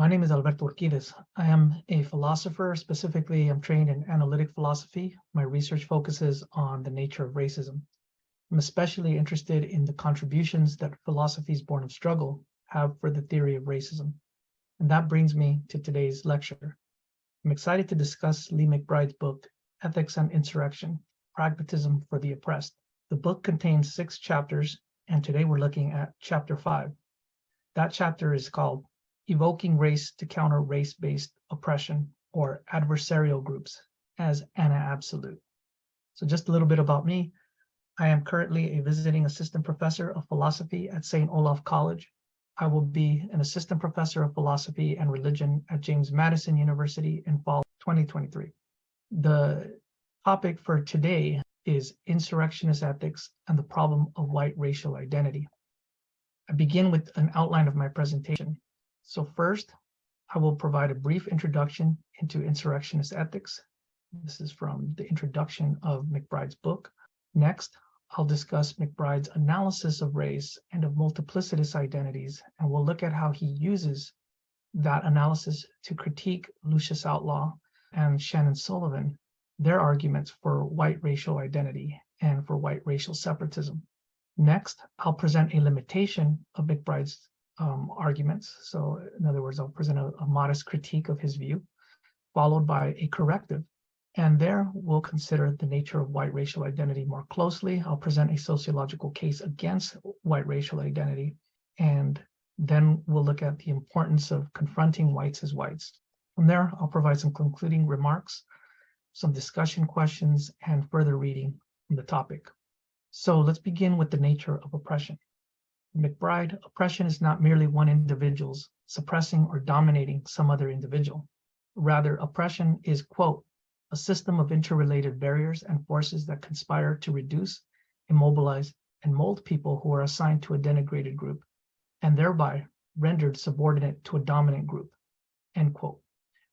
My name is Alberto Urquidez. I am a philosopher. Specifically, I'm trained in analytic philosophy. My research focuses on the nature of racism. I'm especially interested in the contributions that philosophies born of struggle have for the theory of racism. And that brings me to today's lecture. I'm excited to discuss Lee McBride's book, Ethics and Insurrection, Pragmatism for the Oppressed. The book contains 6 chapters, and today we're looking at chapter 5. That chapter is called Evoking Race to Counter Race-Based Oppression or Adversarial Groups as Ana-Absolute. So just a little bit about me. I am currently a visiting assistant professor of philosophy at St. Olaf College. I will be an assistant professor of philosophy and religion at James Madison University in fall 2023. The topic for today is insurrectionist ethics and the problem of white racial identity. I begin with an outline of my presentation. So first, I will provide a brief introduction into insurrectionist ethics. This is from the introduction of McBride's book. Next, I'll discuss McBride's analysis of race and of multiplicitous identities, and we'll look at how he uses that analysis to critique Lucius Outlaw and Shannon Sullivan, their arguments for white racial identity and for white racial separatism. Next, I'll present a limitation of McBride's arguments. So in other words, I'll present a modest critique of his view, followed by a corrective. And there we'll consider the nature of white racial identity more closely. I'll present a sociological case against white racial identity. And then we'll look at the importance of confronting whites as whites. From there, I'll provide some concluding remarks, some discussion questions, and further reading from the topic. So let's begin with the nature of oppression. McBride, oppression is not merely one individual's suppressing or dominating some other individual. Rather, oppression is, quote, a system of interrelated barriers and forces that conspire to reduce, immobilize, and mold people who are assigned to a denigrated group, and thereby rendered subordinate to a dominant group, end quote.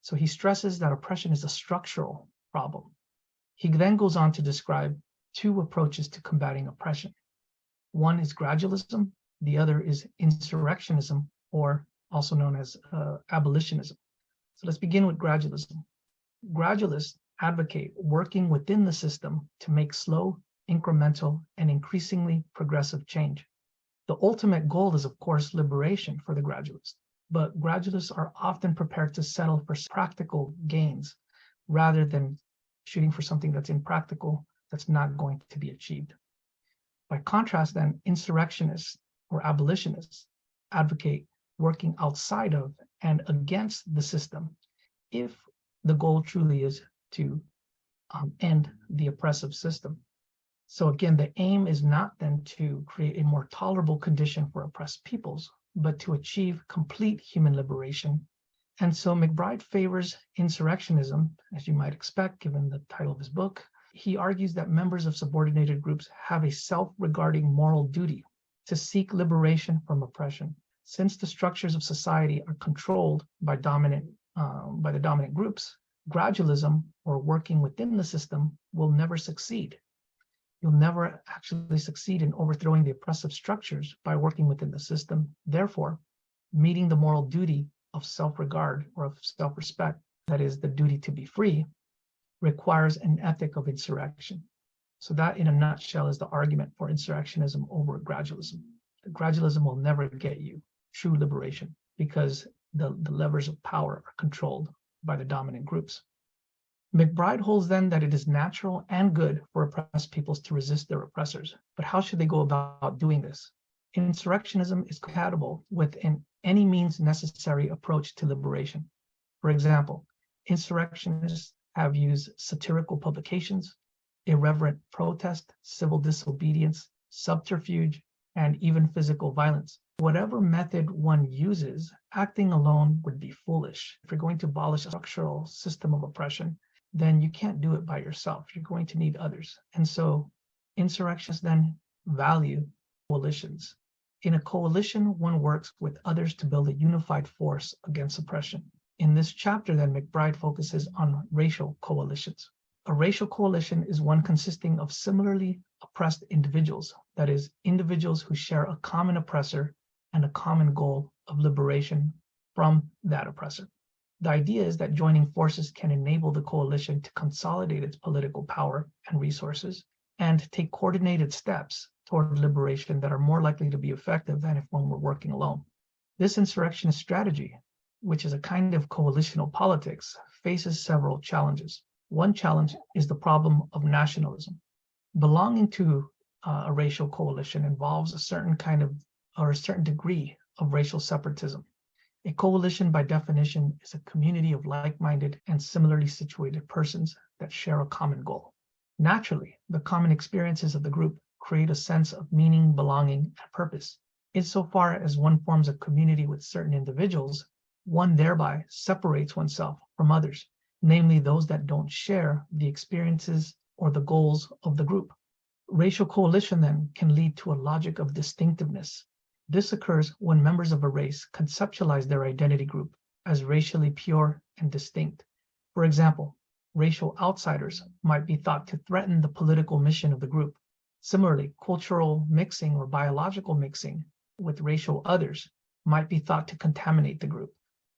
So he stresses that oppression is a structural problem. He then goes on to describe 2 approaches to combating oppression. One is gradualism, the other is insurrectionism, or also known as abolitionism. So let's begin with gradualism. Gradualists advocate working within the system to make slow, incremental, and increasingly progressive change. The ultimate goal is, of course, liberation for the gradualist, but gradualists are often prepared to settle for practical gains rather than shooting for something that's impractical, that's not going to be achieved. By contrast, then, insurrectionists or abolitionists advocate working outside of and against the system if the goal truly is to end the oppressive system. So again, the aim is not then to create a more tolerable condition for oppressed peoples, but to achieve complete human liberation. And so McBride favors insurrectionism, as you might expect, given the title of his book. He argues that members of subordinated groups have a self-regarding moral duty to seek liberation from oppression. Since the structures of society are controlled by the dominant groups, gradualism, or working within the system, will never succeed. You'll never actually succeed in overthrowing the oppressive structures by working within the system. Therefore, meeting the moral duty of self-regard or of self-respect, that is the duty to be free, requires an ethic of insurrection. So that, in a nutshell, is the argument for insurrectionism over gradualism. Gradualism will never get you true liberation because the levers of power are controlled by the dominant groups. McBride holds then that it is natural and good for oppressed peoples to resist their oppressors. But how should they go about doing this? Insurrectionism is compatible with an any means necessary approach to liberation. For example, insurrectionists have used satirical publications, irreverent protest, civil disobedience, subterfuge, and even physical violence. Whatever method one uses, acting alone would be foolish. If you're going to abolish a structural system of oppression, then you can't do it by yourself. You're going to need others. And so insurrectionists then value coalitions. In a coalition, one works with others to build a unified force against oppression. In this chapter, then, McBride focuses on racial coalitions. A racial coalition is one consisting of similarly oppressed individuals, that is, individuals who share a common oppressor and a common goal of liberation from that oppressor. The idea is that joining forces can enable the coalition to consolidate its political power and resources and take coordinated steps toward liberation that are more likely to be effective than if one were working alone. This insurrectionist strategy, which is a kind of coalitional politics, faces several challenges. One challenge is the problem of nationalism. Belonging to a racial coalition involves a certain kind of or a certain degree of racial separatism. A coalition, by definition, is a community of like-minded and similarly situated persons that share a common goal. Naturally, the common experiences of the group create a sense of meaning, belonging, and purpose. Insofar as one forms a community with certain individuals, one thereby separates oneself from others, namely those that don't share the experiences or the goals of the group. Racial coalition, then, can lead to a logic of distinctiveness. This occurs when members of a race conceptualize their identity group as racially pure and distinct. For example, racial outsiders might be thought to threaten the political mission of the group. Similarly, cultural mixing or biological mixing with racial others might be thought to contaminate the group.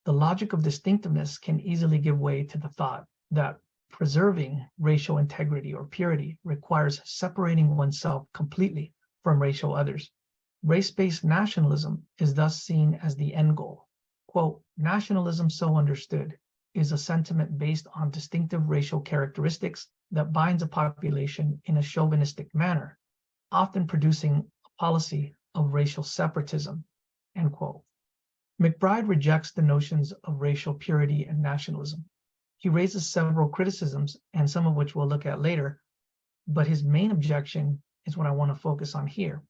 The logic of distinctiveness can easily give way to the thought that preserving racial integrity or purity requires separating oneself completely from racial others. Race-based nationalism is thus seen as the end goal. Quote, nationalism so understood is a sentiment based on distinctive racial characteristics that binds a population in a chauvinistic manner, often producing a policy of racial separatism, end quote. McBride rejects the notions of racial purity and nationalism. He raises several criticisms, and some of which we'll look at later, but his main objection is what I want to focus on here.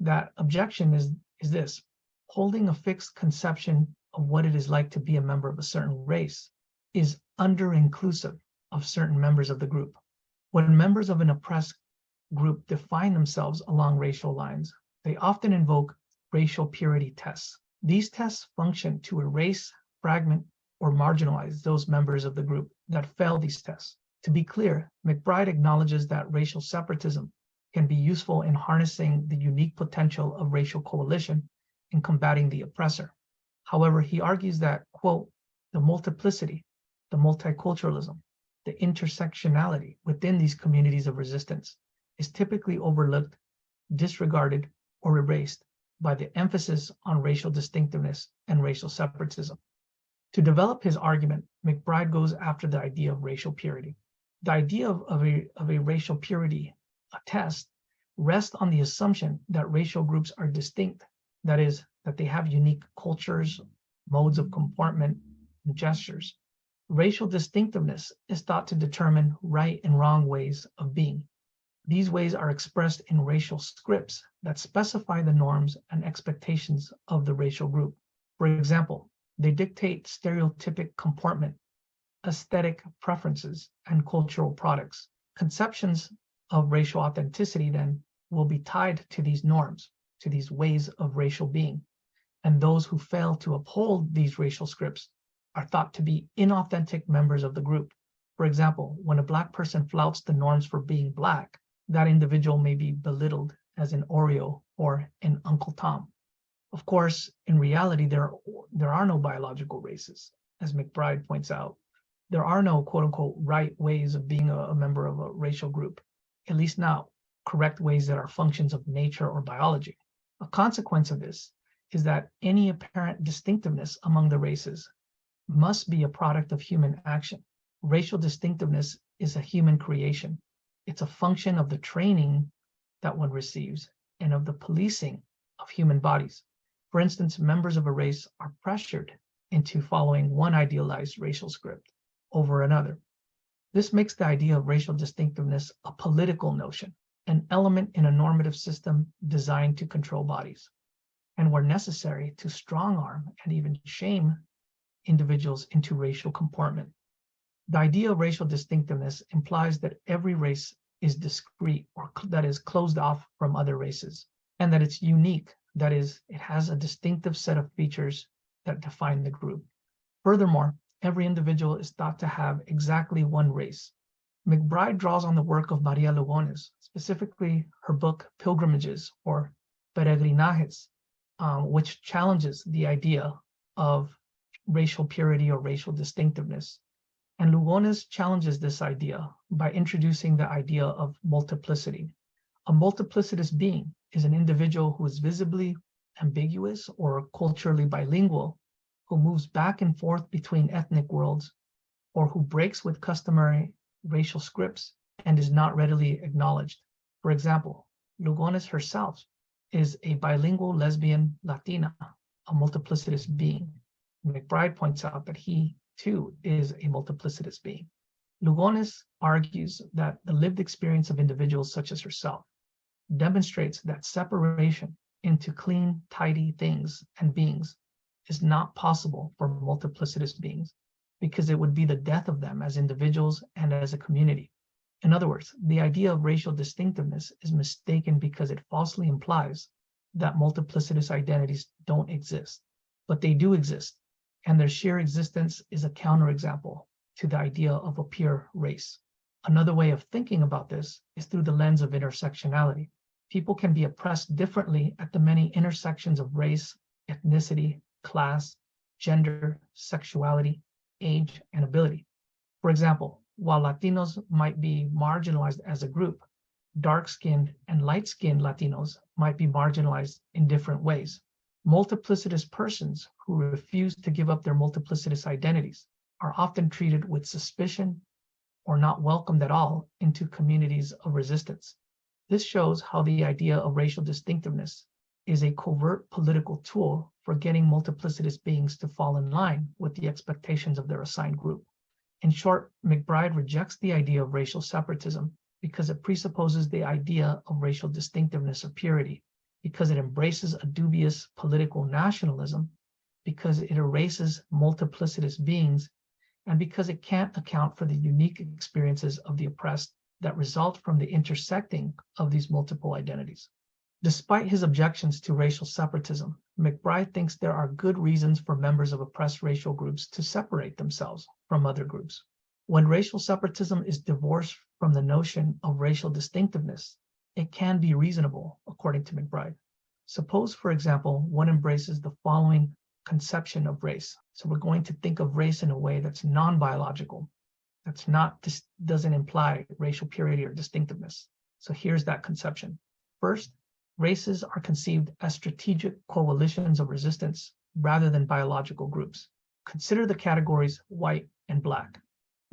That objection is this: holding a fixed conception of what it is like to be a member of a certain race is under-inclusive of certain members of the group. When members of an oppressed group define themselves along racial lines, they often invoke racial purity tests. These tests function to erase, fragment, or marginalize those members of the group that fail these tests. To be clear, McBride acknowledges that racial separatism can be useful in harnessing the unique potential of racial coalition in combating the oppressor. However, he argues that, quote, the multiplicity, the multiculturalism, the intersectionality within these communities of resistance is typically overlooked, disregarded, or erased by the emphasis on racial distinctiveness and racial separatism. To develop his argument, McBride goes after the idea of racial purity. The idea of a racial purity, a test, rests on the assumption that racial groups are distinct, that is, that they have unique cultures, modes of comportment, and gestures. Racial distinctiveness is thought to determine right and wrong ways of being. These ways are expressed in racial scripts that specify the norms and expectations of the racial group. For example, they dictate stereotypic comportment, aesthetic preferences, and cultural products. Conceptions of racial authenticity, then, will be tied to these norms, to these ways of racial being. And those who fail to uphold these racial scripts are thought to be inauthentic members of the group. For example, when a Black person flouts the norms for being Black, that individual may be belittled as an Oreo or an Uncle Tom. Of course, in reality, there are no biological races. As McBride points out, there are no quote-unquote right ways of being a member of a racial group, at least not correct ways that are functions of nature or biology. A consequence of this is that any apparent distinctiveness among the races must be a product of human action. Racial distinctiveness is a human creation. It's a function of the training that one receives and of the policing of human bodies. For instance, members of a race are pressured into following one idealized racial script over another. This makes the idea of racial distinctiveness a political notion, an element in a normative system designed to control bodies, and where necessary to strong-arm and even shame individuals into racial comportment. The idea of racial distinctiveness implies that every race is discrete, or that is closed off from other races, and that it's unique, that is, it has a distinctive set of features that define the group. Furthermore, every individual is thought to have exactly one race. McBride draws on the work of Maria Lugones, specifically her book Pilgrimages or Peregrinajes, which challenges the idea of racial purity or racial distinctiveness. And Lugones challenges this idea by introducing the idea of multiplicity. A multiplicitous being is an individual who is visibly ambiguous or culturally bilingual, who moves back and forth between ethnic worlds, or who breaks with customary racial scripts and is not readily acknowledged. For example, Lugones herself is a bilingual lesbian Latina, a multiplicitous being. McBride points out that he, too, is a multiplicitous being. Lugones argues that the lived experience of individuals such as herself demonstrates that separation into clean, tidy things and beings is not possible for multiplicitous beings, because it would be the death of them as individuals and as a community. In other words, the idea of racial distinctiveness is mistaken because it falsely implies that multiplicitous identities don't exist, but they do exist, and their sheer existence is a counterexample to the idea of a pure race. Another way of thinking about this is through the lens of intersectionality. People can be oppressed differently at the many intersections of race, ethnicity, class, gender, sexuality, age, and ability. For example, while Latinos might be marginalized as a group, dark-skinned and light-skinned Latinos might be marginalized in different ways. Multiplicitous persons who refuse to give up their multiplicitous identities are often treated with suspicion or not welcomed at all into communities of resistance. This shows how the idea of racial distinctiveness is a covert political tool for getting multiplicitous beings to fall in line with the expectations of their assigned group. In short, McBride rejects the idea of racial separatism because it presupposes the idea of racial distinctiveness or purity, because it embraces a dubious political nationalism, because it erases multiplicitous beings, and because it can't account for the unique experiences of the oppressed that result from the intersecting of these multiple identities. Despite his objections to racial separatism, McBride thinks there are good reasons for members of oppressed racial groups to separate themselves from other groups. When racial separatism is divorced from the notion of racial distinctiveness, it can be reasonable, according to McBride. Suppose, for example, one embraces the following conception of race. So we're going to think of race in a way that's non-biological, doesn't imply racial purity or distinctiveness. So here's that conception. First, races are conceived as strategic coalitions of resistance rather than biological groups. Consider the categories white and black.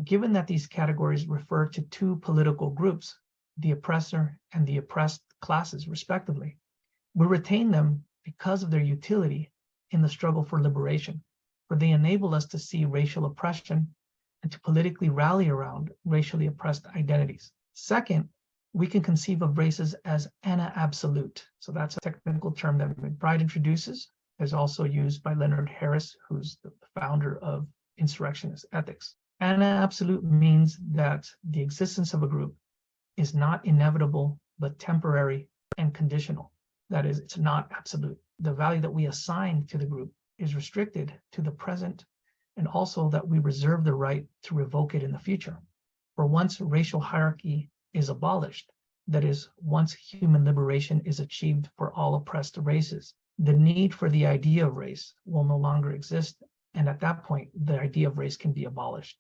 Given that these categories refer to two political groups, the oppressor and the oppressed classes, respectively, we retain them because of their utility in the struggle for liberation, for they enable us to see racial oppression and to politically rally around racially oppressed identities. Second, we can conceive of races as ana-absolute. So that's a technical term that McBride introduces. It's also used by Leonard Harris, who's the founder of insurrectionist ethics. Ana-absolute means that the existence of a group is not inevitable, but temporary and conditional. That is, it's not absolute. The value that we assign to the group is restricted to the present, and also that we reserve the right to revoke it in the future. For once racial hierarchy is abolished, that is, once human liberation is achieved for all oppressed races, the need for the idea of race will no longer exist, and at that point, the idea of race can be abolished.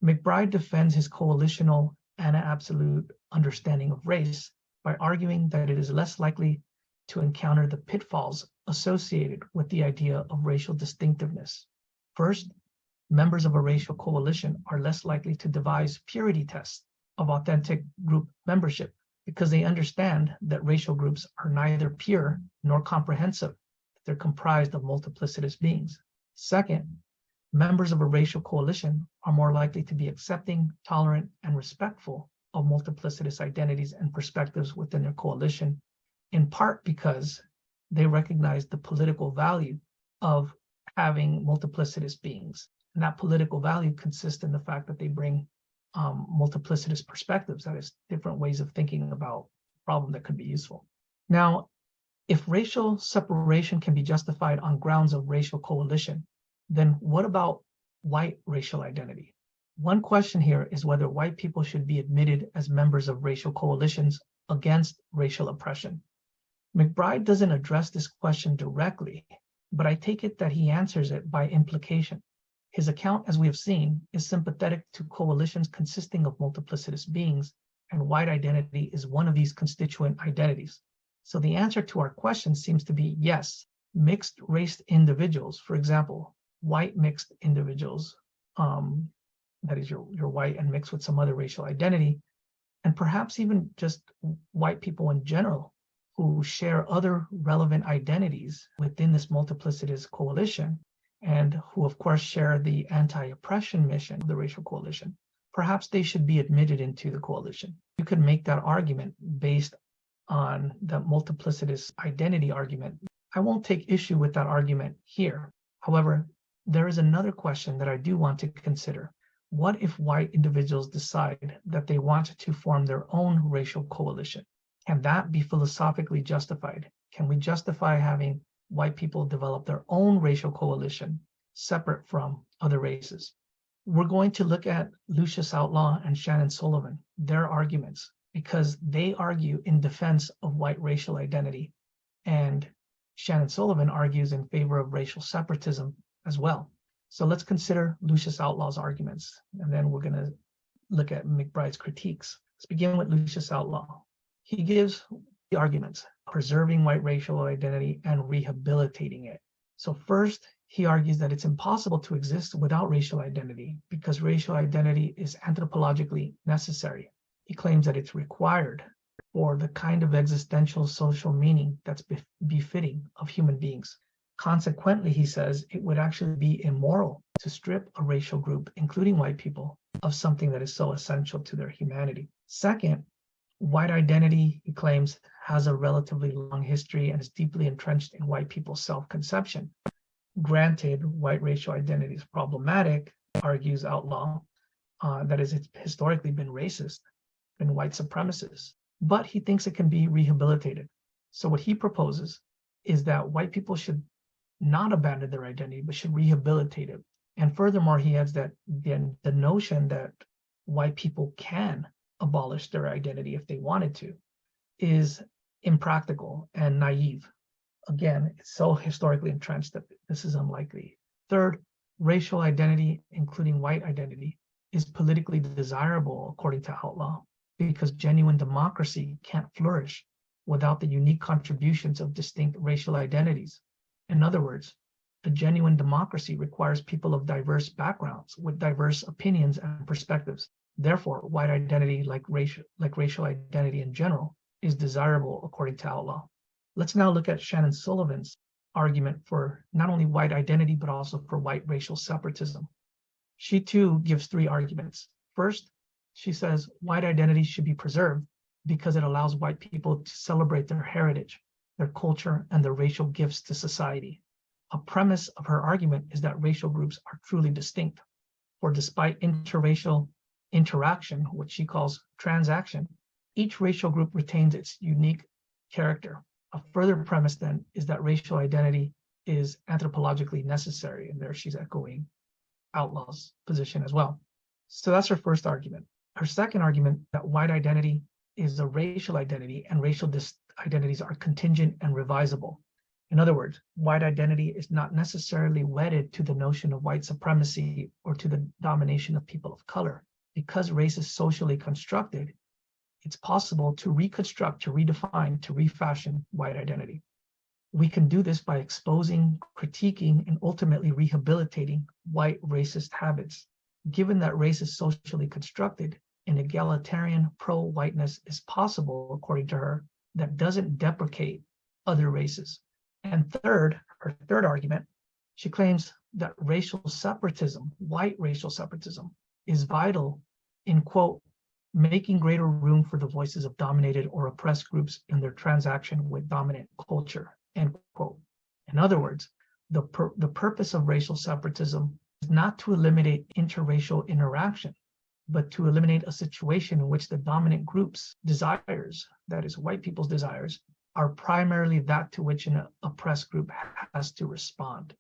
McBride defends his coalitional ana-absolute understanding of race by arguing that it is less likely to encounter the pitfalls associated with the idea of racial distinctiveness. First, members of a racial coalition are less likely to devise purity tests of authentic group membership because they understand that racial groups are neither pure nor comprehensive. They're comprised of multiplicitous beings. Second, members of a racial coalition are more likely to be accepting, tolerant, and respectful of multiplicitous identities and perspectives within their coalition, in part because they recognize the political value of having multiplicitous beings. And that political value consists in the fact that they bring multiplicitous perspectives, that is, different ways of thinking about a problem that could be useful. Now, if racial separation can be justified on grounds of racial coalition, then what about white racial identity? One question here is whether white people should be admitted as members of racial coalitions against racial oppression. McBride doesn't address this question directly, but I take it that he answers it by implication. His account, as we have seen, is sympathetic to coalitions consisting of multiplicitous beings, and white identity is one of these constituent identities. So the answer to our question seems to be yes, mixed race individuals, for example, white mixed individuals, that is, you're white and mixed with some other racial identity, and perhaps even just white people in general who share other relevant identities within this multiplicitous coalition, and who of course share the anti-oppression mission of the racial coalition. Perhaps they should be admitted into the coalition. You could make that argument based on the multiplicitous identity argument. I won't take issue with that argument here. However, there is another question that I do want to consider. What if white individuals decide that they want to form their own racial coalition? Can that be philosophically justified? Can we justify having white people develop their own racial coalition separate from other races? We're going to look at Lucius Outlaw and Shannon Sullivan, their arguments, because they argue in defense of white racial identity, and Shannon Sullivan argues in favor of racial separatism as well. So let's consider Lucius Outlaw's arguments, and then we're going to look at McBride's critiques. Let's begin with Lucius Outlaw. He gives the arguments, preserving white racial identity and rehabilitating it. So first, he argues that it's impossible to exist without racial identity because racial identity is anthropologically necessary. He claims that it's required for the kind of existential social meaning that's befitting of human beings. Consequently, he says, it would actually be immoral to strip a racial group, including white people, of something that is so essential to their humanity. Second, white identity, he claims, has a relatively long history and is deeply entrenched in white people's self-conception. Granted, white racial identity is problematic, argues Outlaw, that is, it's historically been racist, been white supremacist, but he thinks it can be rehabilitated. So what he proposes is that white people should not abandon their identity, but should rehabilitate it. And furthermore, he adds that the notion that white people can abolish their identity if they wanted to is impractical and naive. Again, it's so historically entrenched that this is unlikely. Third, racial identity, including white identity, is politically desirable, according to Outlaw, because genuine democracy can't flourish without the unique contributions of distinct racial identities. In other words, a genuine democracy requires people of diverse backgrounds with diverse opinions and perspectives. Therefore, white identity, like racial identity in general, is desirable according to Outlaw. Let's now look at Shannon Sullivan's argument for not only white identity, but also for white racial separatism. She too gives three arguments. First, she says white identity should be preserved because it allows white people to celebrate their heritage, their culture, and their racial gifts to society. A premise of her argument is that racial groups are truly distinct, for despite interracial interaction, which she calls transaction, each racial group retains its unique character. A further premise then is that racial identity is anthropologically necessary, and there she's echoing Outlaw's position as well. So that's her first argument. Her second argument, that white identity is a racial identity and racial identities are contingent and revisable. In other words, white identity is not necessarily wedded to the notion of white supremacy or to the domination of people of color. Because race is socially constructed, it's possible to reconstruct, to redefine, to refashion white identity. We can do this by exposing, critiquing, and ultimately rehabilitating white racist habits. Given that race is socially constructed, an egalitarian pro-whiteness is possible, according to her, that doesn't deprecate other races. And third, her third argument, she claims that racial separatism, white racial separatism, is vital in, quote, making greater room for the voices of dominated or oppressed groups in their transaction with dominant culture, end quote. In other words, the purpose of racial separatism is not to eliminate interracial interaction, but to eliminate a situation in which the dominant group's desires, that is, white people's desires, are primarily that to which an oppressed group has to respond.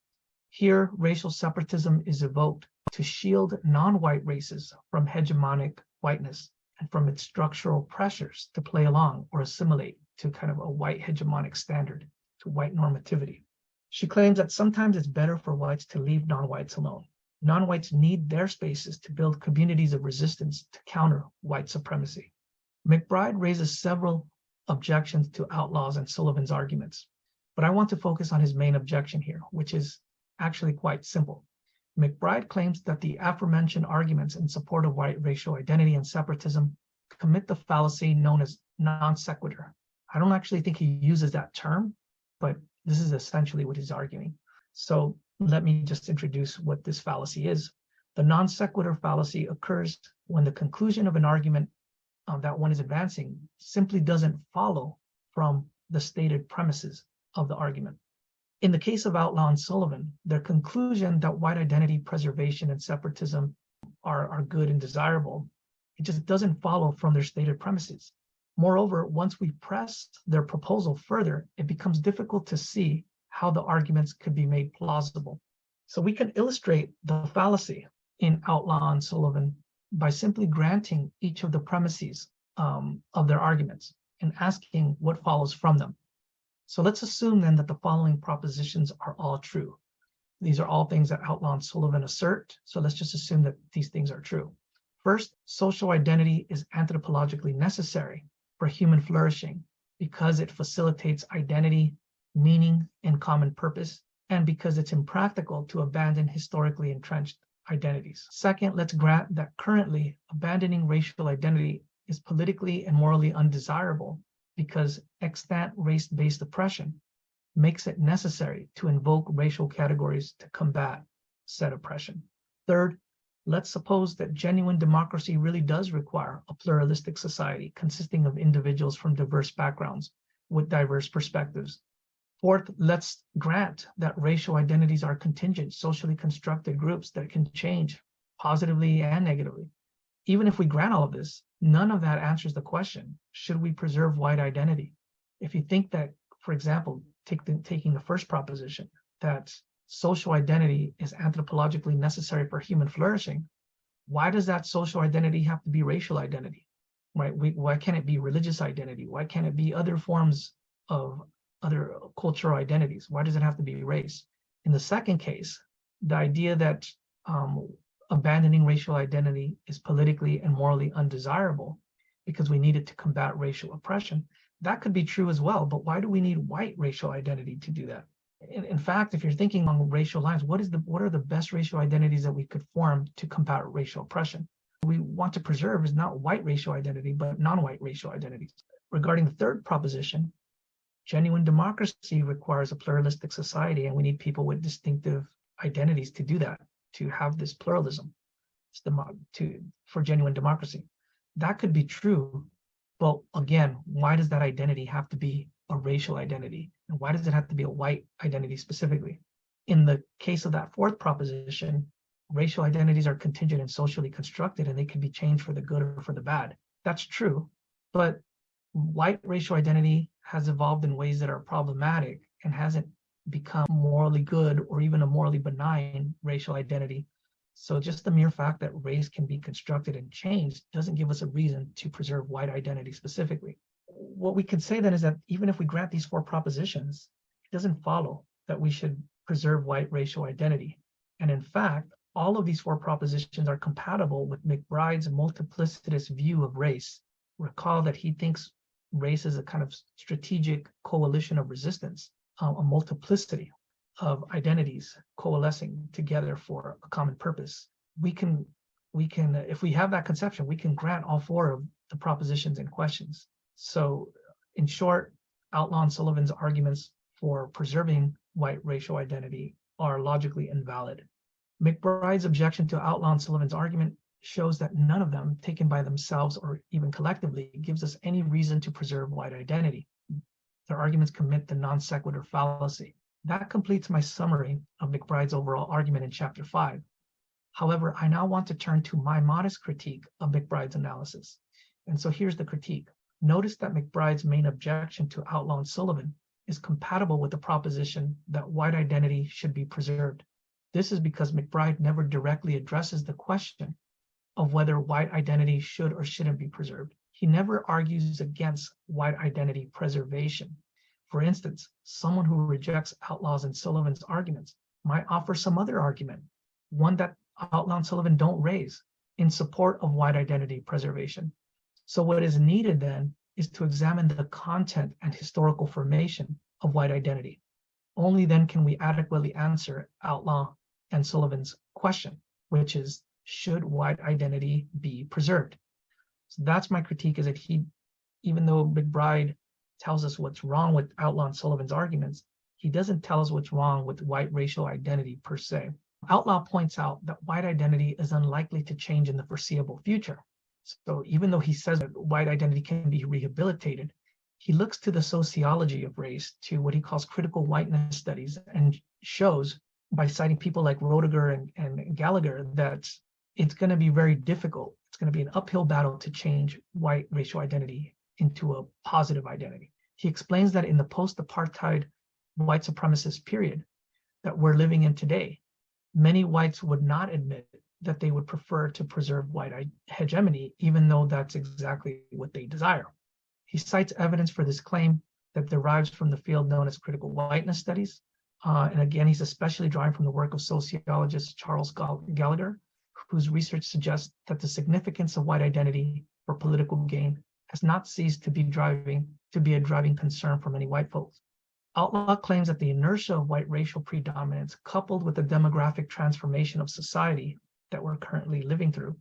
Here, racial separatism is evoked to shield non-white races from hegemonic whiteness and from its structural pressures to play along or assimilate to kind of a white hegemonic standard, to white normativity. She claims that sometimes it's better for whites to leave non-whites alone. Non-whites need their spaces to build communities of resistance to counter white supremacy. McBride raises several objections to Outlaw's and Sullivan's arguments, but I want to focus on his main objection here, which is actually quite simple. McBride claims that the aforementioned arguments in support of white racial identity and separatism commit the fallacy known as non sequitur. I don't actually think he uses that term, but this is essentially what he's arguing. So let me just introduce what this fallacy is. The non sequitur fallacy occurs when the conclusion of an argument that one is advancing simply doesn't follow from the stated premises of the argument. In the case of Outlaw and Sullivan, their conclusion that white identity preservation and separatism are good and desirable, it just doesn't follow from their stated premises. Moreover, once we press their proposal further, it becomes difficult to see how the arguments could be made plausible. So we can illustrate the fallacy in Outlaw and Sullivan by simply granting each of the premises of their arguments and asking what follows from them. So let's assume then that the following propositions are all true. These are all things that Outlaw and Sullivan assert. So let's just assume that these things are true. First, social identity is anthropologically necessary for human flourishing because it facilitates identity, meaning, and common purpose, and because it's impractical to abandon historically entrenched identities. Second, let's grant that currently abandoning racial identity is politically and morally undesirable because extant race-based oppression makes it necessary to invoke racial categories to combat said oppression. Third, let's suppose that genuine democracy really does require a pluralistic society consisting of individuals from diverse backgrounds with diverse perspectives. Fourth, let's grant that racial identities are contingent, socially constructed groups that can change positively and negatively. Even if we grant all of this, none of that answers the question, should we preserve white identity? If you think that, for example, taking the first proposition, that social identity is anthropologically necessary for human flourishing, why does that social identity have to be racial identity, right? Why can't it be religious identity? Why can't it be other forms of other cultural identities? Why does it have to be race? In the second case, the idea that abandoning racial identity is politically and morally undesirable because we need it to combat racial oppression, that could be true as well. But why do we need white racial identity to do that? In fact, if you're thinking on racial lines, what are the best racial identities that we could form to combat racial oppression? We want to preserve is not white racial identity, but non-white racial identities. Regarding the third proposition, genuine democracy requires a pluralistic society, and we need people with distinctive identities to do that, to have this pluralism for genuine democracy. That could be true, but again, why does that identity have to be a racial identity? And why does it have to be a white identity specifically? In the case of that fourth proposition, racial identities are contingent and socially constructed, and they can be changed for the good or for the bad. That's true, but white racial identity has evolved in ways that are problematic and hasn't become morally good or even a morally benign racial identity. So just the mere fact that race can be constructed and changed doesn't give us a reason to preserve white identity specifically. What we can say then is that even if we grant these four propositions, it doesn't follow that we should preserve white racial identity. And in fact, all of these four propositions are compatible with McBride's multiplicitous view of race. Recall that he thinks race is a kind of strategic coalition of resistance, a multiplicity of identities coalescing together for a common purpose. We can, if we have that conception, we can grant all four of the propositions and questions. So in short, Outlaw and Sullivan's arguments for preserving white racial identity are logically invalid. McBride's objection to Outlaw and Sullivan's argument shows that none of them, taken by themselves or even collectively, gives us any reason to preserve white identity. Their arguments commit the non sequitur fallacy. That completes my summary of McBride's overall argument in Chapter 5. However, I now want to turn to my modest critique of McBride's analysis. And so here's the critique. Notice that McBride's main objection to Outlaw and Sullivan is compatible with the proposition that white identity should be preserved. This is because McBride never directly addresses the question of whether white identity should or shouldn't be preserved. He never argues against white identity preservation. For instance, someone who rejects Outlaw's and Sullivan's arguments might offer some other argument, one that Outlaw and Sullivan don't raise, in support of white identity preservation. So what is needed then is to examine the content and historical formation of white identity. Only then can we adequately answer Outlaw and Sullivan's question, which is, should white identity be preserved? So that's my critique, is that even though McBride tells us what's wrong with Outlaw and Sullivan's arguments, he doesn't tell us what's wrong with white racial identity per se. Outlaw points out that white identity is unlikely to change in the foreseeable future. So even though he says that white identity can be rehabilitated, he looks to the sociology of race, to what he calls critical whiteness studies, and shows by citing people like Roediger and Gallagher that it's going to be very difficult. It's going to be an uphill battle to change white racial identity into a positive identity. He explains that in the post-apartheid white supremacist period that we're living in today, many whites would not admit that they would prefer to preserve white hegemony, even though that's exactly what they desire. He cites evidence for this claim that derives from the field known as critical whiteness studies. And again, he's especially drawing from the work of sociologist Charles Gallagher, whose research suggests that the significance of white identity for political gain has not ceased to be a driving concern for many white folks. Outlaw claims that the inertia of white racial predominance, coupled with the demographic transformation of society that we're currently living through,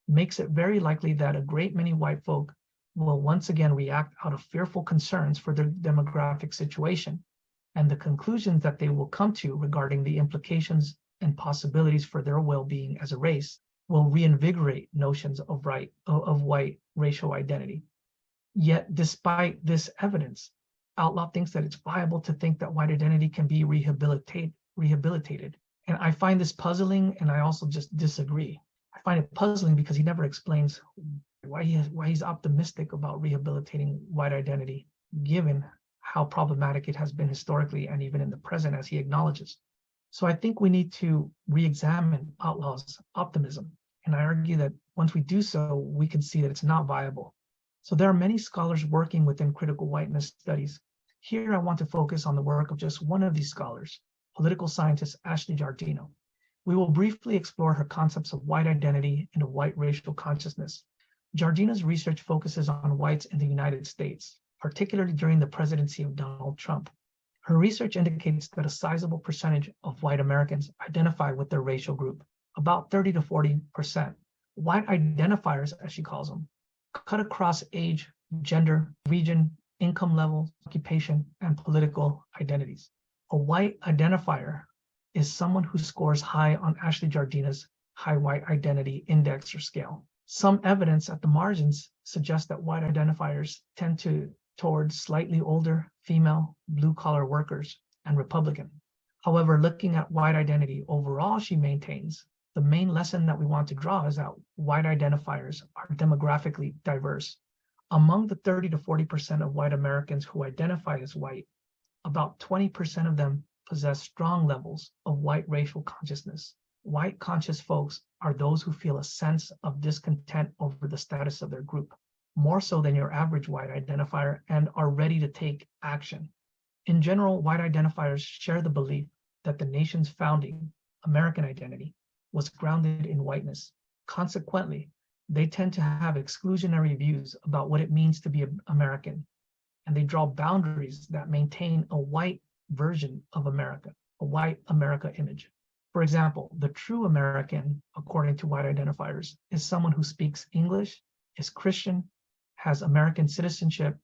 makes it very likely that a great many white folk will once again react out of fearful concerns for their demographic situation, and the conclusions that they will come to regarding the implications and possibilities for their well-being as a race will reinvigorate notions of white racial identity. Yet, despite this evidence, Outlaw thinks that it's viable to think that white identity can be rehabilitated. And I find this puzzling, and I also just disagree. I find it puzzling because he never explains why he's optimistic about rehabilitating white identity, given how problematic it has been historically and even in the present, as he acknowledges. So I think we need to re-examine Outlaw's optimism. And I argue that once we do so, we can see that it's not viable. So there are many scholars working within critical whiteness studies. Here I want to focus on the work of just one of these scholars, political scientist Ashley Jardina. We will briefly explore her concepts of white identity and of white racial consciousness. Jardina's research focuses on whites in the United States, particularly during the presidency of Donald Trump. Her research indicates that a sizable percentage of white Americans identify with their racial group, about 30 to 40%. White identifiers, as she calls them, cut across age, gender, region, income level, occupation, and political identities. A white identifier is someone who scores high on Ashley Jardina's high white identity index or scale. Some evidence at the margins suggests that white identifiers tend towards slightly older, female, blue-collar workers, and Republican. However, looking at white identity overall, she maintains, the main lesson that we want to draw is that white identifiers are demographically diverse. Among the 30 to 40% of white Americans who identify as white, about 20% of them possess strong levels of white racial consciousness. White conscious folks are those who feel a sense of discontent over the status of their group, more so than your average white identifier, and are ready to take action. In general, white identifiers share the belief that the nation's founding, American identity, was grounded in whiteness. Consequently, they tend to have exclusionary views about what it means to be American, and they draw boundaries that maintain a white version of America, a white America image. For example, the true American, according to white identifiers, is someone who speaks English, is Christian, has American citizenship,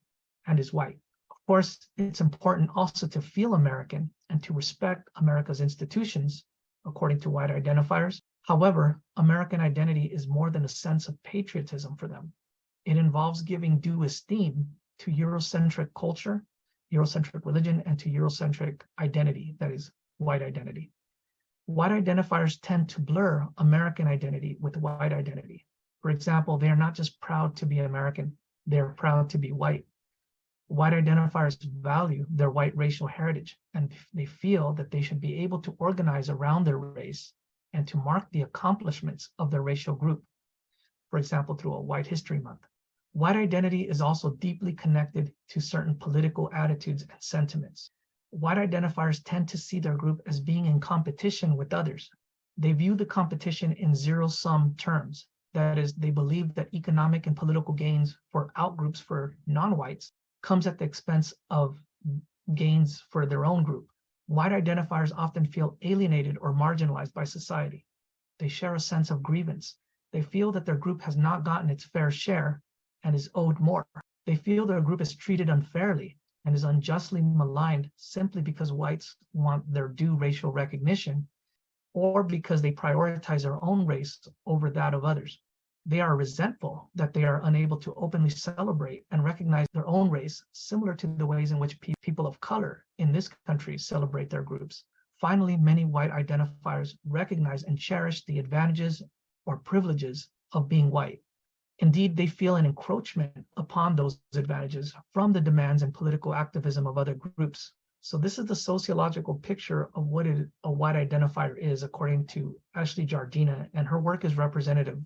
and is white. Of course, it's important also to feel American and to respect America's institutions, according to white identifiers. However, American identity is more than a sense of patriotism for them. It involves giving due esteem to Eurocentric culture, Eurocentric religion, and to Eurocentric identity, that is, white identity. White identifiers tend to blur American identity with white identity. For example, they are not just proud to be American, they are proud to be white. White identifiers value their white racial heritage, and they feel that they should be able to organize around their race and to mark the accomplishments of their racial group, for example, through a White History Month. White identity is also deeply connected to certain political attitudes and sentiments. White identifiers tend to see their group as being in competition with others. They view the competition in zero-sum terms. That is, they believe that economic and political gains for outgroups for non-whites comes at the expense of gains for their own group. White identifiers often feel alienated or marginalized by society. They share a sense of grievance. They feel that their group has not gotten its fair share and is owed more. They feel their group is treated unfairly and is unjustly maligned simply because whites want their due racial recognition or because they prioritize their own race over that of others. They are resentful that they are unable to openly celebrate and recognize their own race, similar to the ways in which people of color in this country celebrate their groups. Finally, many white identifiers recognize and cherish the advantages or privileges of being white. Indeed, they feel an encroachment upon those advantages from the demands and political activism of other groups. So this is the sociological picture of what a white identifier is, according to Ashley Jardina, and her work is representative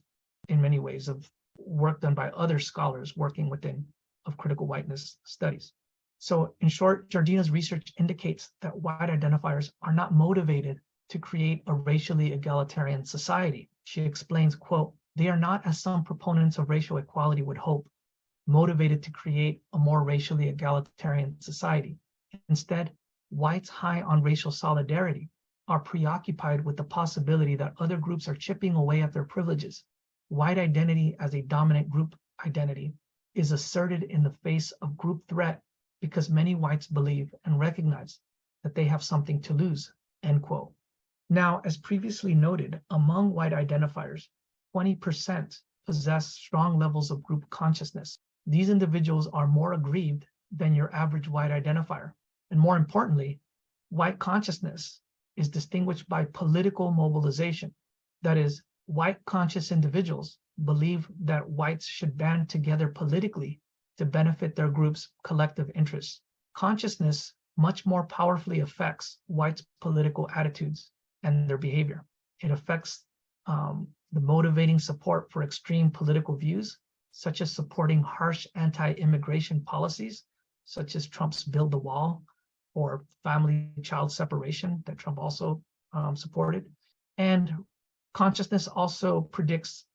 in many ways of work done by other scholars working within of critical whiteness studies. So in short, Jardina's research indicates that white identifiers are not motivated to create a racially egalitarian society. She explains, quote, "They are not, as some proponents of racial equality would hope, motivated to create a more racially egalitarian society. Instead, whites high on racial solidarity are preoccupied with the possibility that other groups are chipping away at their privileges. White identity as a dominant group identity is asserted in the face of group threat because many whites believe and recognize that they have something to lose," end quote. Now, as previously noted, among white identifiers, 20% possess strong levels of group consciousness. These individuals are more aggrieved than your average white identifier. And more importantly, white consciousness is distinguished by political mobilization. That is, white conscious individuals believe that whites should band together politically to benefit their group's collective interests. Consciousness much more powerfully affects whites' political attitudes and their behavior. It affects the motivating support for extreme political views, such as supporting harsh anti-immigration policies, such as Trump's Build the Wall or family child separation that Trump also supported. And consciousness also predicts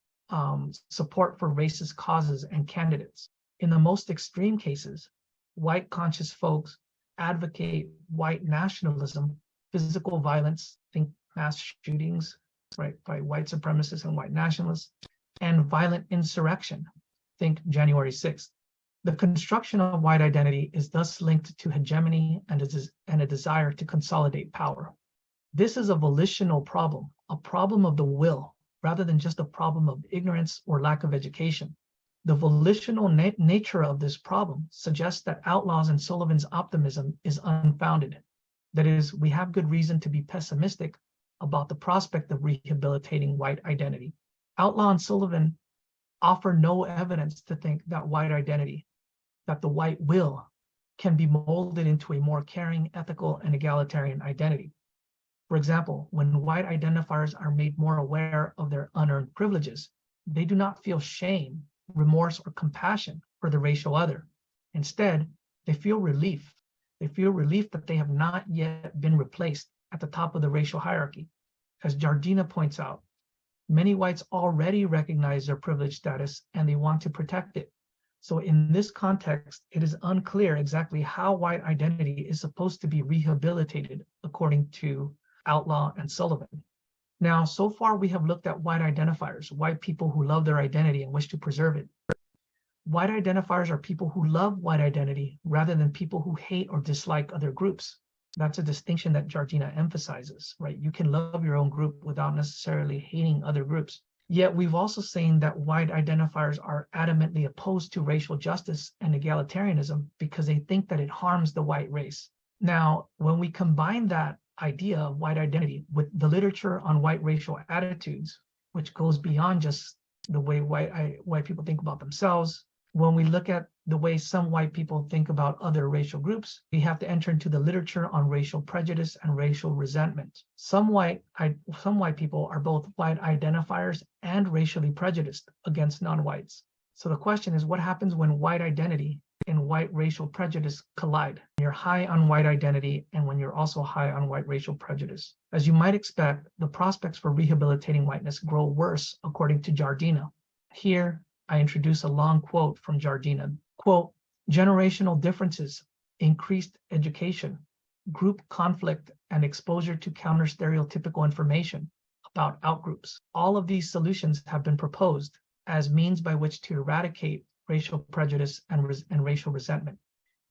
support for racist causes and candidates. In the most extreme cases, white conscious folks advocate white nationalism, physical violence, think mass shootings, right, by white supremacists and white nationalists, and violent insurrection, think January 6th. The construction of white identity is thus linked to hegemony and a desire to consolidate power. This is a volitional problem, a problem of the will, rather than just a problem of ignorance or lack of education. The volitional nature of this problem suggests that Outlaw's and Sullivan's optimism is unfounded. That is, we have good reason to be pessimistic about the prospect of rehabilitating white identity. Outlaw and Sullivan offer no evidence to think that white identity, that the white will, can be molded into a more caring, ethical, and egalitarian identity. For example, when white identifiers are made more aware of their unearned privileges, they do not feel shame, remorse, or compassion for the racial other. Instead, they feel relief. They feel relief that they have not yet been replaced at the top of the racial hierarchy. As Jardina points out, many whites already recognize their privileged status and they want to protect it. So in this context, it is unclear exactly how white identity is supposed to be rehabilitated according to Outlaw and Sullivan. Now, so far we have looked at white identifiers, white people who love their identity and wish to preserve it. White identifiers are people who love white identity rather than people who hate or dislike other groups. That's a distinction that Jardina emphasizes, right? You can love your own group without necessarily hating other groups. Yet we've also seen that white identifiers are adamantly opposed to racial justice and egalitarianism because they think that it harms the white race. Now, when we combine that idea of white identity with the literature on white racial attitudes, which goes beyond just the way white people think about themselves, when we look at the way some white people think about other racial groups, we have to enter into the literature on racial prejudice and racial resentment. Some white people are both white identifiers and racially prejudiced against non-whites. So the question is, what happens when white identity and white racial prejudice collide? You're high on white identity and when you're also high on white racial prejudice. As you might expect, the prospects for rehabilitating whiteness grow worse, according to Jardina. Here, I introduce a long quote from Jardina. Quote, generational differences, increased education, group conflict, and exposure to counter-stereotypical information about outgroups. All of these solutions have been proposed as means by which to eradicate racial prejudice and racial resentment.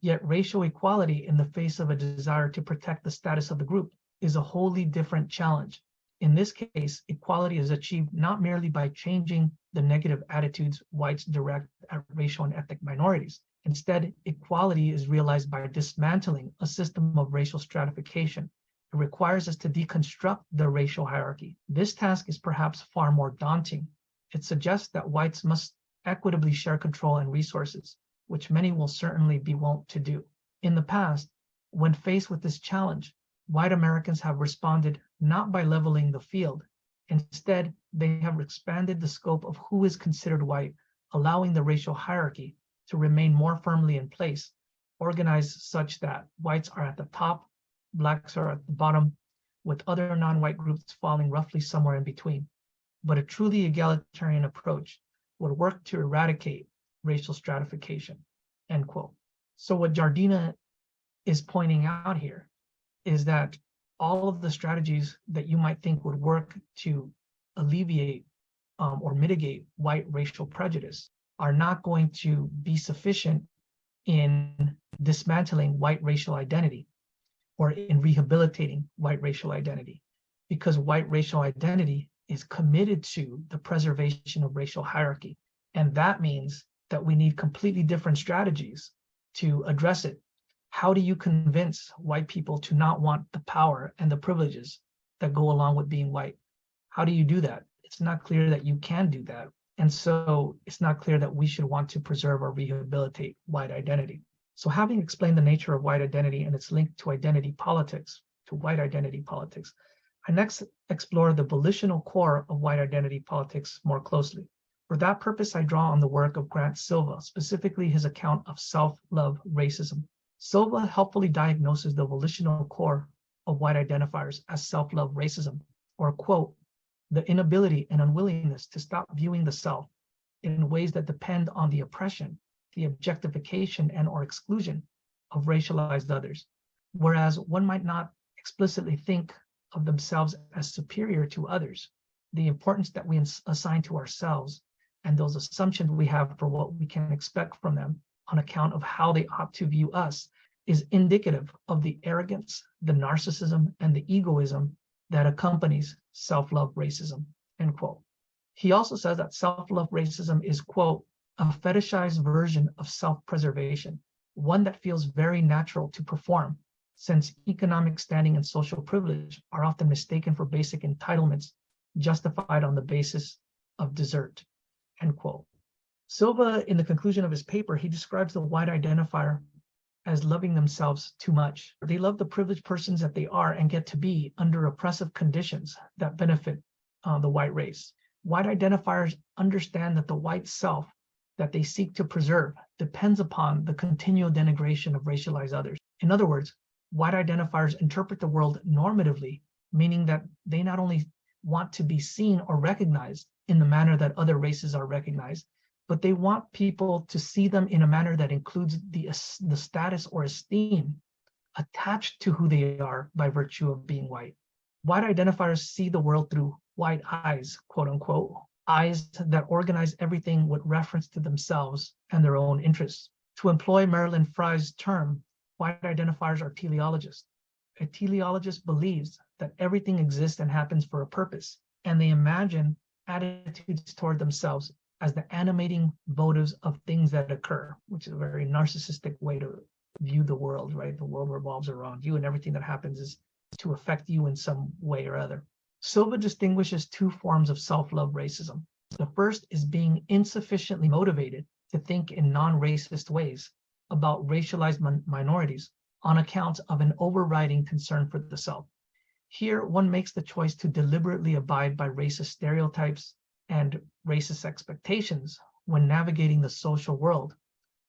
Yet racial equality in the face of a desire to protect the status of the group is a wholly different challenge. In this case, equality is achieved not merely by changing the negative attitudes whites direct at racial and ethnic minorities. Instead, equality is realized by dismantling a system of racial stratification. It requires us to deconstruct the racial hierarchy. This task is perhaps far more daunting. It suggests that whites must equitably share control and resources, which many will certainly be wont to do. In the past, when faced with this challenge, white Americans have responded not by leveling the field. Instead, they have expanded the scope of who is considered white, allowing the racial hierarchy to remain more firmly in place, organized such that whites are at the top, blacks are at the bottom, with other non-white groups falling roughly somewhere in between. But a truly egalitarian approach would work to eradicate racial stratification, end quote. So what Jardina is pointing out here is that all of the strategies that you might think would work to alleviate or mitigate white racial prejudice are not going to be sufficient in dismantling white racial identity or in rehabilitating white racial identity, because white racial identity is committed to the preservation of racial hierarchy. And that means that we need completely different strategies to address it. How do you convince white people to not want the power and the privileges that go along with being white? How do you do that? It's not clear that you can do that. And so it's not clear that we should want to preserve or rehabilitate white identity. So having explained the nature of white identity and its link to identity politics, to white identity politics, I next explore the volitional core of white identity politics more closely. For that purpose, I draw on the work of Grant Silva, specifically his account of self-love racism. Silva helpfully diagnoses the volitional core of white identifiers as self-love racism, or quote, the inability and unwillingness to stop viewing the self in ways that depend on the oppression, the objectification and or exclusion of racialized others. Whereas one might not explicitly think of themselves as superior to others, the importance that we assign to ourselves and those assumptions we have for what we can expect from them on account of how they ought to view us is indicative of the arrogance, the narcissism, and the egoism that accompanies self-love racism, end quote. He also says that self-love racism is, quote, a fetishized version of self-preservation, one that feels very natural to perform, since economic standing and social privilege are often mistaken for basic entitlements justified on the basis of desert, end quote. Silva, in the conclusion of his paper, he describes the white identifier as loving themselves too much. They love the privileged persons that they are and get to be under oppressive conditions that benefit the white race. White identifiers understand that the white self that they seek to preserve depends upon the continual denigration of racialized others. In other words, white identifiers interpret the world normatively, meaning that they not only want to be seen or recognized in the manner that other races are recognized, but they want people to see them in a manner that includes the status or esteem attached to who they are by virtue of being white. White identifiers see the world through white eyes, quote unquote, eyes that organize everything with reference to themselves and their own interests. To employ Marilyn Frye's term, white identifiers are teleologists. A teleologist believes that everything exists and happens for a purpose, and they imagine attitudes toward themselves as the animating motives of things that occur, which is a very narcissistic way to view the world, right? The world revolves around you and everything that happens is to affect you in some way or other. Silva distinguishes two forms of self-love racism. The first is being insufficiently motivated to think in non-racist ways about racialized minorities on account of an overriding concern for the self. Here, one makes the choice to deliberately abide by racist stereotypes and racist expectations when navigating the social world,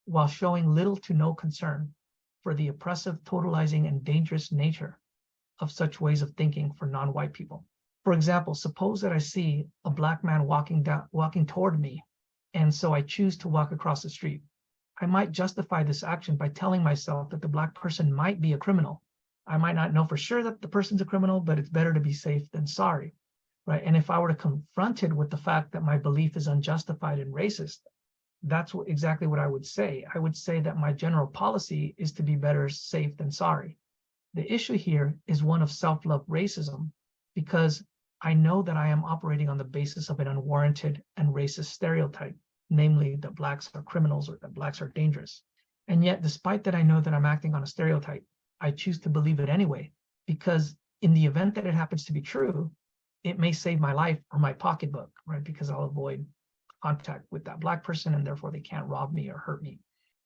while showing little to no concern for the oppressive, totalizing, and dangerous nature of such ways of thinking for non-white people. For example, suppose that I see a Black man walking toward me, and so I choose to walk across the street. I might justify this action by telling myself that the Black person might be a criminal. I might not know for sure that the person's a criminal, but it's better to be safe than sorry, right? And if I were to confront it with the fact that my belief is unjustified and racist, that's exactly what I would say. I would say that my general policy is to be better safe than sorry. The issue here is one of self-love racism, because I know that I am operating on the basis of an unwarranted and racist stereotype, namely that Blacks are criminals or that Blacks are dangerous. And yet, despite that I know that I'm acting on a stereotype, I choose to believe it anyway, because in the event that it happens to be true, it may save my life or my pocketbook, right? Because I'll avoid contact with that Black person and therefore they can't rob me or hurt me.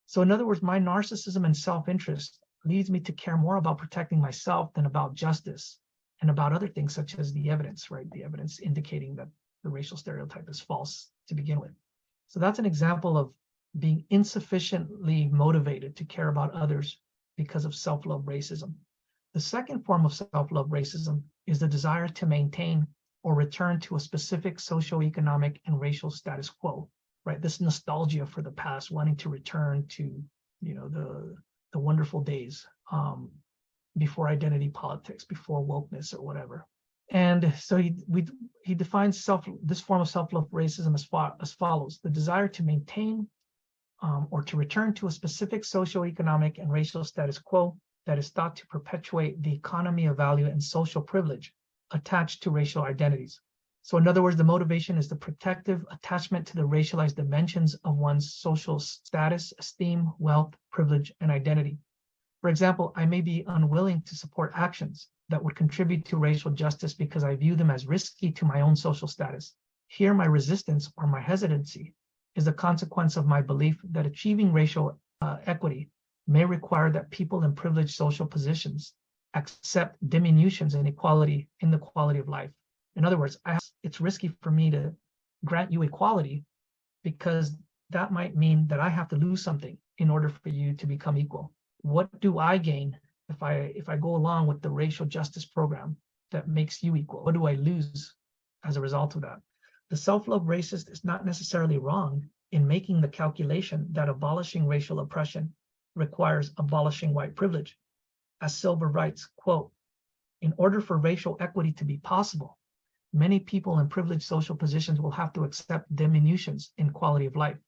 So in other words, my narcissism and self-interest leads me to care more about protecting myself than about justice and about other things such as the evidence, right? The evidence indicating that the racial stereotype is false to begin with. So that's an example of being insufficiently motivated to care about others because of self-love racism. The second form of self-love racism is the desire to maintain or return to a specific socioeconomic and racial status quo, right? This nostalgia for the past, wanting to return to, the wonderful days before identity politics, before wokeness or whatever. And so he defines this form of self-love racism as follows: the desire to maintain or to return to a specific socioeconomic and racial status quo that is thought to perpetuate the economy of value and social privilege attached to racial identities. So in other words, the motivation is the protective attachment to the racialized dimensions of one's social status, esteem, wealth, privilege, and identity. For example, I may be unwilling to support actions that would contribute to racial justice because I view them as risky to my own social status. Here, my resistance or my hesitancy is the consequence of my belief that achieving racial equity may require that people in privileged social positions accept diminutions in the quality of life. In other words, it's risky for me to grant you equality because that might mean that I have to lose something in order for you to become equal. What do I gain if I go along with the racial justice program that makes you equal? What do I lose as a result of that? The self-love racist is not necessarily wrong in making the calculation that abolishing racial oppression requires abolishing white privilege. As Silver writes, quote, "In order for racial equity to be possible, many people in privileged social positions will have to accept diminutions in quality of life.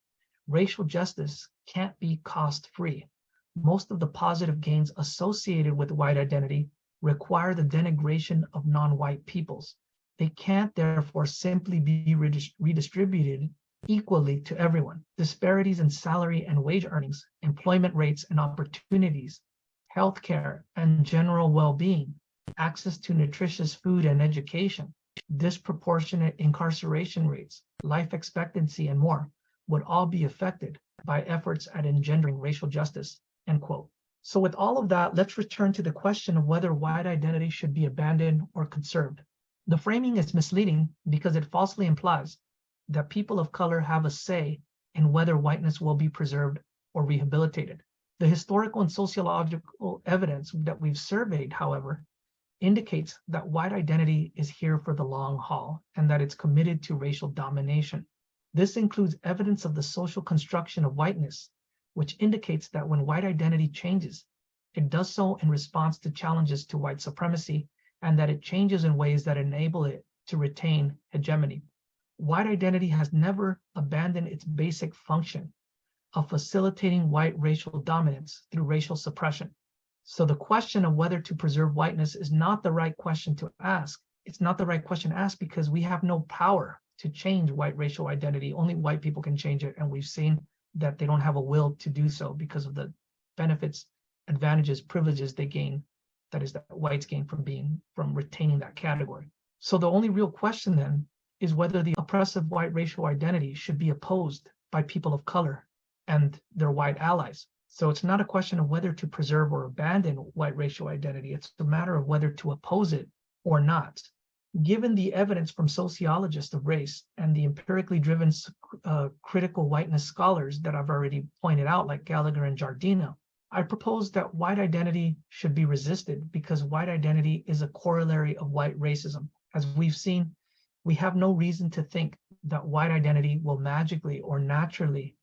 Racial justice can't be cost-free. Most of the positive gains associated with white identity require the denigration of non-white peoples. They can't therefore simply be redistributed equally to everyone. Disparities in salary and wage earnings, employment rates and opportunities, healthcare and general well-being, access to nutritious food and education, disproportionate incarceration rates, life expectancy, and more would all be affected by efforts at engendering racial justice," end quote. So with all of that, let's return to the question of whether white identity should be abandoned or conserved. The framing is misleading because it falsely implies that people of color have a say in whether whiteness will be preserved or rehabilitated. The historical and sociological evidence that we've surveyed, however, indicates that white identity is here for the long haul and that it's committed to racial domination. This includes evidence of the social construction of whiteness, which indicates that when white identity changes, it does so in response to challenges to white supremacy, and that it changes in ways that enable it to retain hegemony. White identity has never abandoned its basic function of facilitating white racial dominance through racial suppression. So the question of whether to preserve whiteness is not the right question to ask. It's not the right question to ask because we have no power to change white racial identity. Only white people can change it, and we've seen that they don't have a will to do so because of the benefits, advantages, privileges they gain, that is, that whites gain from retaining that category. So the only real question then is whether the oppressive white racial identity should be opposed by people of color and their white allies. So it's not a question of whether to preserve or abandon white racial identity. It's a matter of whether to oppose it or not. Given the evidence from sociologists of race and the empirically driven critical whiteness scholars that I've already pointed out, like Gallagher and Jardina, I propose that white identity should be resisted because white identity is a corollary of white racism. As we've seen, we have no reason to think that white identity will magically or naturally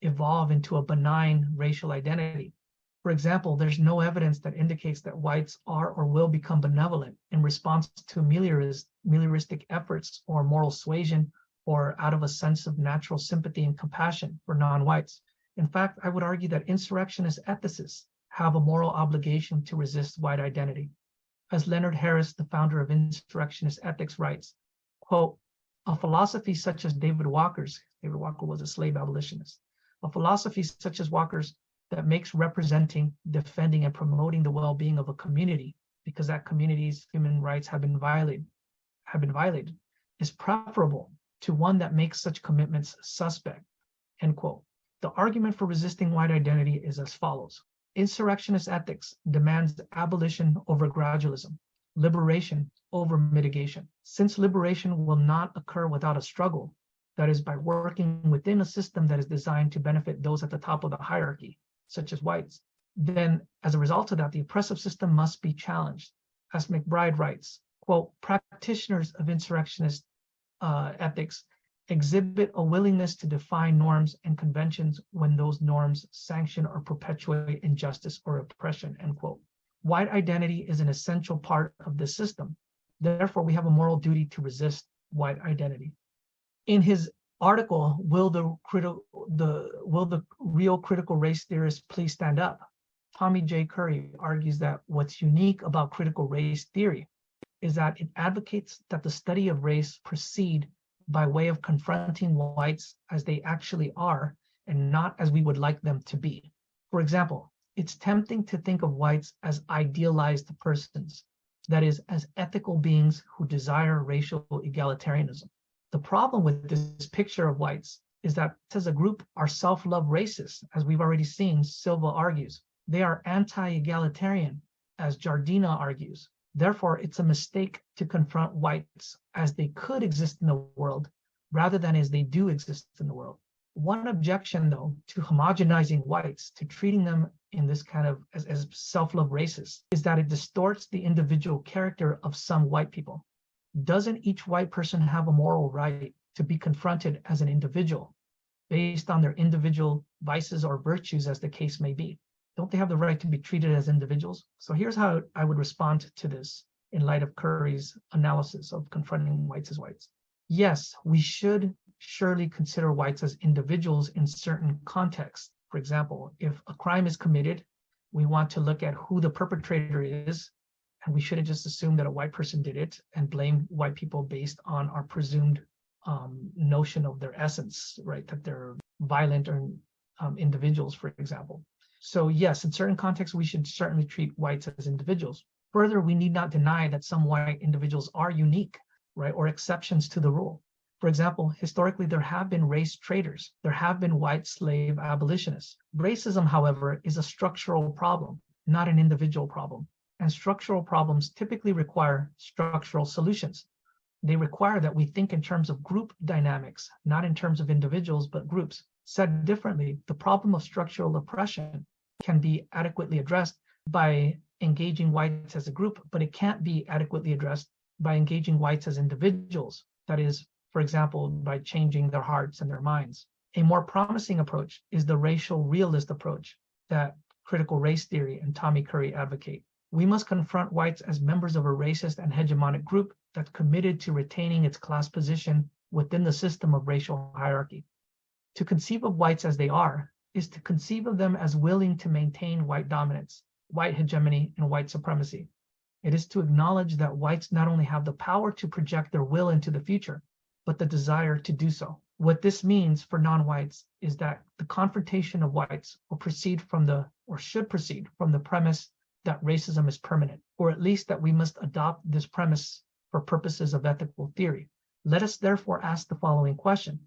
evolve into a benign racial identity. For example, there's no evidence that indicates that whites are or will become benevolent in response to melioristic efforts or moral suasion or out of a sense of natural sympathy and compassion for non-whites. In fact, I would argue that insurrectionist ethicists have a moral obligation to resist white identity. As Leonard Harris, the founder of insurrectionist ethics, writes, quote, a philosophy such as David Walker was a slave abolitionist, a philosophy such as Walker's that makes representing, defending, and promoting the well-being of a community because that community's human rights have been violated, is preferable to one that makes such commitments suspect, end quote. The argument for resisting white identity is as follows. Insurrectionist ethics demands abolition over gradualism, liberation over mitigation. Since liberation will not occur without a struggle, that is by working within a system that is designed to benefit those at the top of the hierarchy, such as whites, then as a result of that, the oppressive system must be challenged. As McBride writes, quote, practitioners of insurrectionist ethics exhibit a willingness to define norms and conventions when those norms sanction or perpetuate injustice or oppression, end quote. White identity is an essential part of this system. Therefore, we have a moral duty to resist white identity. In his article, Will the Real Critical Race Theorists Please Stand Up? Tommy J. Curry argues that what's unique about critical race theory is that it advocates that the study of race proceed by way of confronting whites as they actually are and not as we would like them to be. For example, it's tempting to think of whites as idealized persons, that is, as ethical beings who desire racial egalitarianism. The problem with this picture of whites is that as a group are self-love racists, as we've already seen, Silva argues. They are anti-egalitarian, as Jardina argues. Therefore, it's a mistake to confront whites as they could exist in the world rather than as they do exist in the world. One objection, though, to homogenizing whites, to treating them in this kind of as self-love racists, is that it distorts the individual character of some white people. Doesn't each white person have a moral right to be confronted as an individual based on their individual vices or virtues, as the case may be? Don't they have the right to be treated as individuals? So here's how I would respond to this in light of Curry's analysis of confronting whites as whites. Yes, we should surely consider whites as individuals in certain contexts. For example, if a crime is committed, we want to look at who the perpetrator is, and we shouldn't just assume that a white person did it and blame white people based on our presumed notion of their essence, right? That they're violent or individuals, for example. So yes, in certain contexts, we should certainly treat whites as individuals. Further, we need not deny that some white individuals are unique, right, or exceptions to the rule. For example, historically, there have been race traders. There have been white slave abolitionists. Racism, however, is a structural problem, not an individual problem. And structural problems typically require structural solutions. They require that we think in terms of group dynamics, not in terms of individuals, but groups. Said differently, the problem of structural oppression can be adequately addressed by engaging whites as a group, but it can't be adequately addressed by engaging whites as individuals. That is, for example, by changing their hearts and their minds. A more promising approach is the racial realist approach that critical race theory and Tommy Curry advocate. We must confront whites as members of a racist and hegemonic group that's committed to retaining its class position within the system of racial hierarchy. To conceive of whites as they are is to conceive of them as willing to maintain white dominance, white hegemony, and white supremacy. It is to acknowledge that whites not only have the power to project their will into the future, but the desire to do so. What this means for non-whites is that the confrontation of whites will proceed from the, or should proceed from the premise that racism is permanent, or at least that we must adopt this premise for purposes of ethical theory. Let us therefore ask the following question.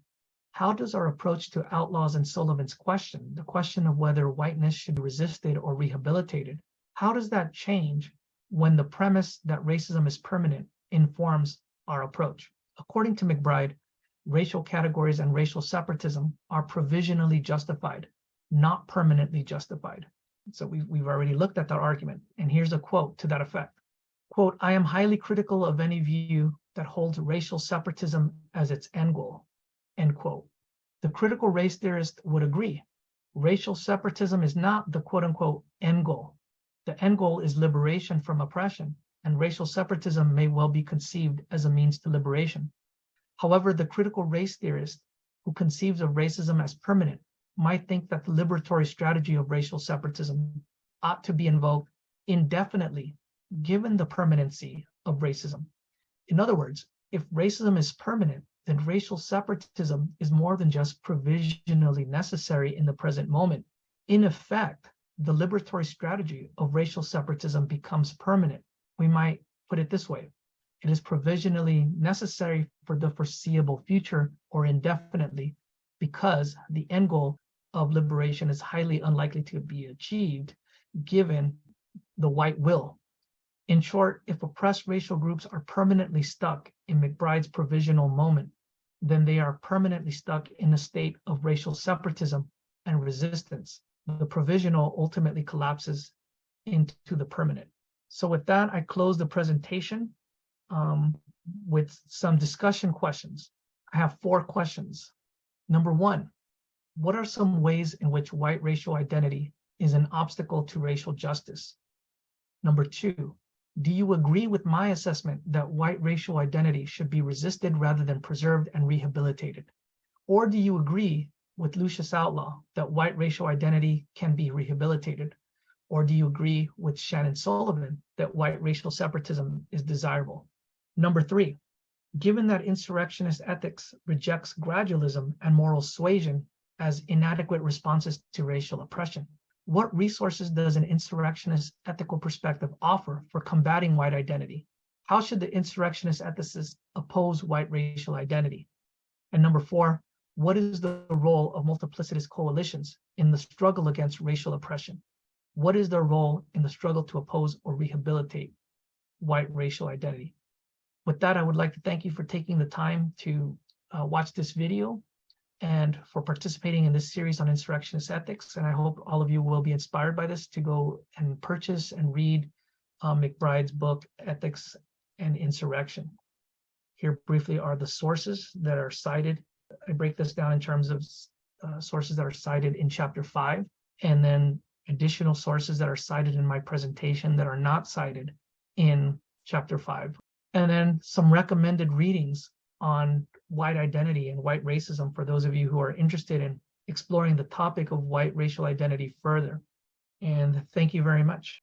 How does our approach to Outlaw's and Sullivan's question, the question of whether whiteness should be resisted or rehabilitated, how does that change when the premise that racism is permanent informs our approach. According to McBride, racial categories and racial separatism are provisionally justified, not permanently justified. So we've already looked at that argument, and here's a quote to that effect. Quote, I am highly critical of any view that holds racial separatism as its end goal, end quote. The critical race theorist would agree. Racial separatism is not the quote unquote end goal. The end goal is liberation from oppression, and racial separatism may well be conceived as a means to liberation. However, the critical race theorist who conceives of racism as permanent might think that the liberatory strategy of racial separatism ought to be invoked indefinitely, given the permanency of racism. In other words, if racism is permanent, then racial separatism is more than just provisionally necessary in the present moment. In effect, the liberatory strategy of racial separatism becomes permanent. We might put it this way. It is provisionally necessary for the foreseeable future or indefinitely, because the end goal of liberation is highly unlikely to be achieved given the white will. In short, if oppressed racial groups are permanently stuck in McBride's provisional moment, then they are permanently stuck in a state of racial separatism and resistance. The provisional ultimately collapses into the permanent. So with that, I close the presentation with some discussion questions. I have 4 questions. Number 1, what are some ways in which white racial identity is an obstacle to racial justice? Number 2, do you agree with my assessment that white racial identity should be resisted rather than preserved and rehabilitated? Or do you agree with Lucius Outlaw that white racial identity can be rehabilitated? Or do you agree with Shannon Sullivan that white racial separatism is desirable? Number 3, given that insurrectionist ethics rejects gradualism and moral suasion as inadequate responses to racial oppression, what resources does an insurrectionist ethical perspective offer for combating white identity? How should the insurrectionist ethicists oppose white racial identity? And number 4, what is the role of multiplicitous coalitions in the struggle against racial oppression? What is their role in the struggle to oppose or rehabilitate white racial identity? With that, I would like to thank you for taking the time to watch this video and for participating in this series on insurrectionist ethics. And I hope all of you will be inspired by this to go and purchase and read McBride's book, Ethics and Insurrection. Here briefly are the sources that are cited. I break this down in terms of sources that are cited in chapter 5, and then additional sources that are cited in my presentation that are not cited in chapter 5. And then some recommended readings on white identity and white racism for those of you who are interested in exploring the topic of white racial identity further. And thank you very much.